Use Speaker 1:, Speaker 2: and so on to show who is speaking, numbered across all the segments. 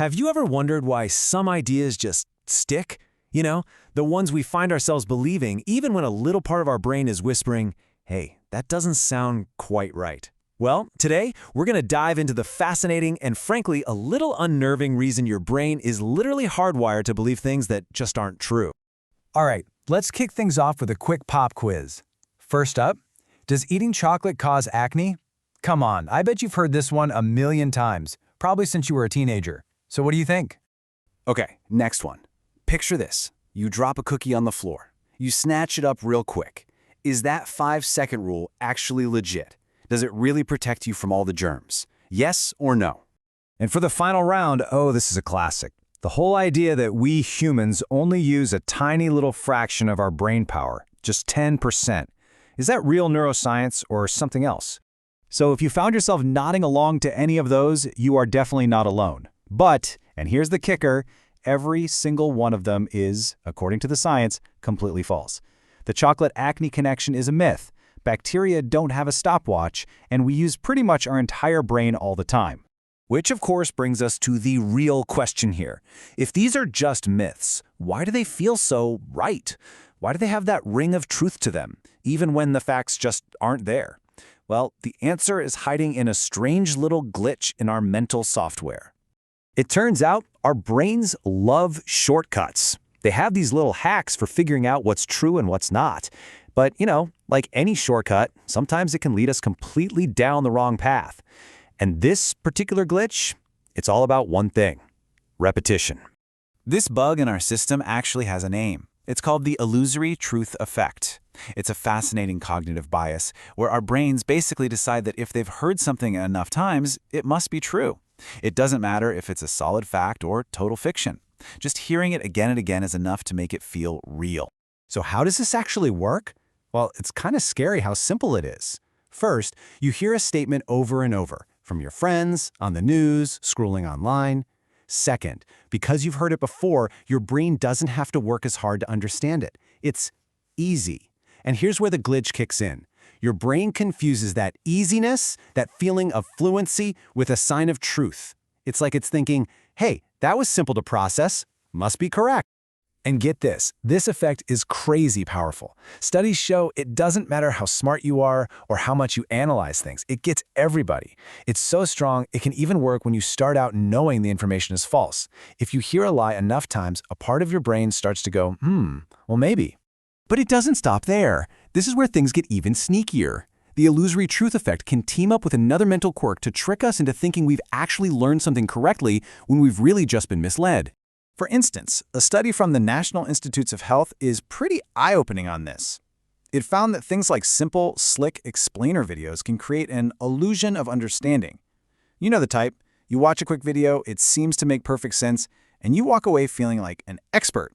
Speaker 1: Have you ever wondered why some ideas just stick? You know, the ones we find ourselves believing even when a little part of our brain is whispering, hey, that doesn't sound quite right. Well, today, we're going to dive into the fascinating and frankly a little unnerving reason your brain is literally hardwired to believe things that just aren't true.
Speaker 2: All right, let's kick things off with a quick pop quiz. First up, does eating chocolate cause acne? Come on, I bet you've heard this one a million times, probably since you were a teenager. So what do you think?
Speaker 3: Okay, next one. Picture this. You drop a cookie on the floor. You snatch it up real quick. Is that 5-second rule actually legit? Does it really protect you from all the germs? Yes or no?
Speaker 2: And for the final round, oh, this is a classic. The whole idea that we humans only use a tiny little fraction of our brain power, just 10%. Is that real neuroscience or something else? So if you found yourself nodding along to any of those, you are definitely not alone. But, and here's the kicker, every single one of them is, according to the science, completely false. The chocolate acne connection is a myth. Bacteria don't have a stopwatch, and we use pretty much our entire brain all the time. Which, of course, brings us to the real question here. If these are just myths, why do they feel so right? Why do they have that ring of truth to them, even when the facts just aren't there? Well, the answer is hiding in a strange little glitch in our mental software. It turns out our brains love shortcuts. They have these little hacks for figuring out what's true and what's not. But, you know, like any shortcut, sometimes it can lead us completely down the wrong path. And this particular glitch, it's all about one thing: repetition. This bug in our system actually has a name. It's called the illusory truth effect. It's a fascinating cognitive bias where our brains basically decide that if they've heard something enough times, it must be true. It doesn't matter if it's a solid fact or total fiction. Just hearing it again and again is enough to make it feel real. So how does this actually work? Well, it's kind of scary how simple it is. First, you hear a statement over and over, from your friends, on the news, scrolling online. Second, because you've heard it before, your brain doesn't have to work as hard to understand it. It's easy. And here's where the glitch kicks in. Your brain confuses that easiness, that feeling of fluency, with a sign of truth. It's like it's thinking, hey, that was simple to process, must be correct. And get this effect is crazy powerful. Studies show it doesn't matter how smart you are or how much you analyze things. It gets everybody. It's so strong, it can even work when you start out knowing the information is false. If you hear a lie enough times, a part of your brain starts to go, well, maybe. But it doesn't stop there. This is where things get even sneakier. The illusory truth effect can team up with another mental quirk to trick us into thinking we've actually learned something correctly when we've really just been misled. For instance, a study from the National Institutes of Health is pretty eye-opening on this. It found that things like simple, slick explainer videos can create an illusion of understanding. You know the type. You watch a quick video, it seems to make perfect sense, and you walk away feeling like an expert,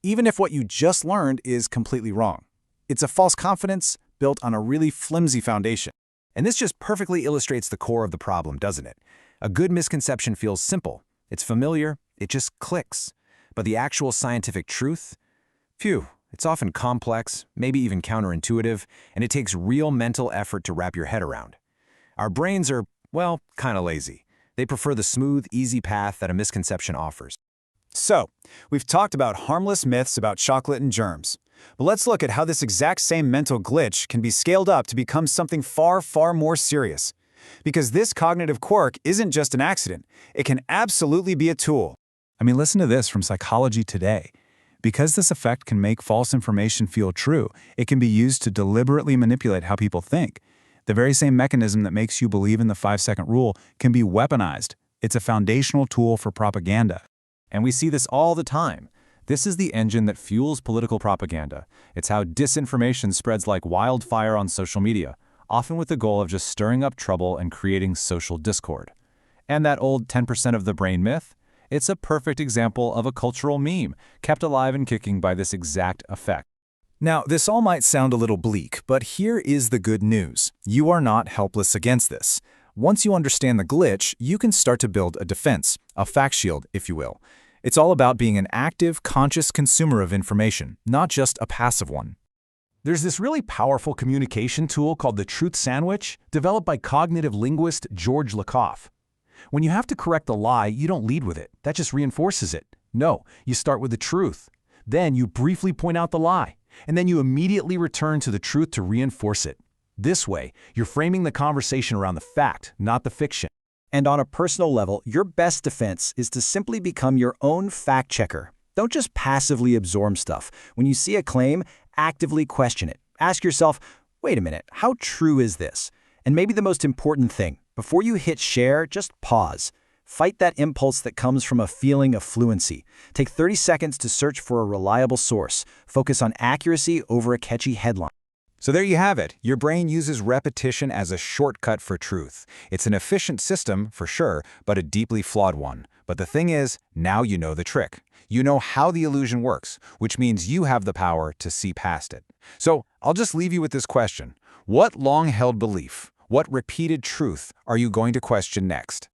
Speaker 2: even if what you just learned is completely wrong. It's a false confidence built on a really flimsy foundation. And this just perfectly illustrates the core of the problem, doesn't it? A good misconception feels simple. It's familiar. It just clicks. But the actual scientific truth? Phew, it's often complex, maybe even counterintuitive, and it takes real mental effort to wrap your head around. Our brains are, well, kind of lazy. They prefer the smooth, easy path that a misconception offers. So, we've talked about harmless myths about chocolate and germs. But let's look at how this exact same mental glitch can be scaled up to become something far, far more serious. Because this cognitive quirk isn't just an accident. It can absolutely be a tool. I mean, listen to this from Psychology Today. Because this effect can make false information feel true, it can be used to deliberately manipulate how people think. The very same mechanism that makes you believe in the 5-second rule can be weaponized. It's a foundational tool for propaganda. And we see this all the time. This is the engine that fuels political propaganda. It's how disinformation spreads like wildfire on social media, often with the goal of just stirring up trouble and creating social discord. And that old 10% of the brain myth? It's a perfect example of a cultural meme, kept alive and kicking by this exact effect. Now, this all might sound a little bleak, but here is the good news. You are not helpless against this. Once you understand the glitch, you can start to build a defense, a fact shield, if you will. It's all about being an active, conscious consumer of information, not just a passive one. There's this really powerful communication tool called the Truth Sandwich, developed by cognitive linguist George Lakoff.
Speaker 1: When you have to correct a lie, you don't lead with it. That just reinforces it. No, you start with the truth. Then you briefly point out the lie, and then you immediately return to the truth to reinforce it. This way, you're framing the conversation around the fact, not the fiction.
Speaker 2: And on a personal level, your best defense is to simply become your own fact checker. Don't just passively absorb stuff. When you see a claim, actively question it. Ask yourself, wait a minute, how true is this? And maybe the most important thing, before you hit share, just pause. Fight that impulse that comes from a feeling of fluency. Take 30 seconds to search for a reliable source. Focus on accuracy over a catchy headline.
Speaker 4: So there you have it. Your brain uses repetition as a shortcut for truth. It's an efficient system, for sure, but a deeply flawed one. But the thing is, now you know the trick. You know how the illusion works, which means you have the power to see past it. So I'll just leave you with this question. What long-held belief, what repeated truth are you going to question next?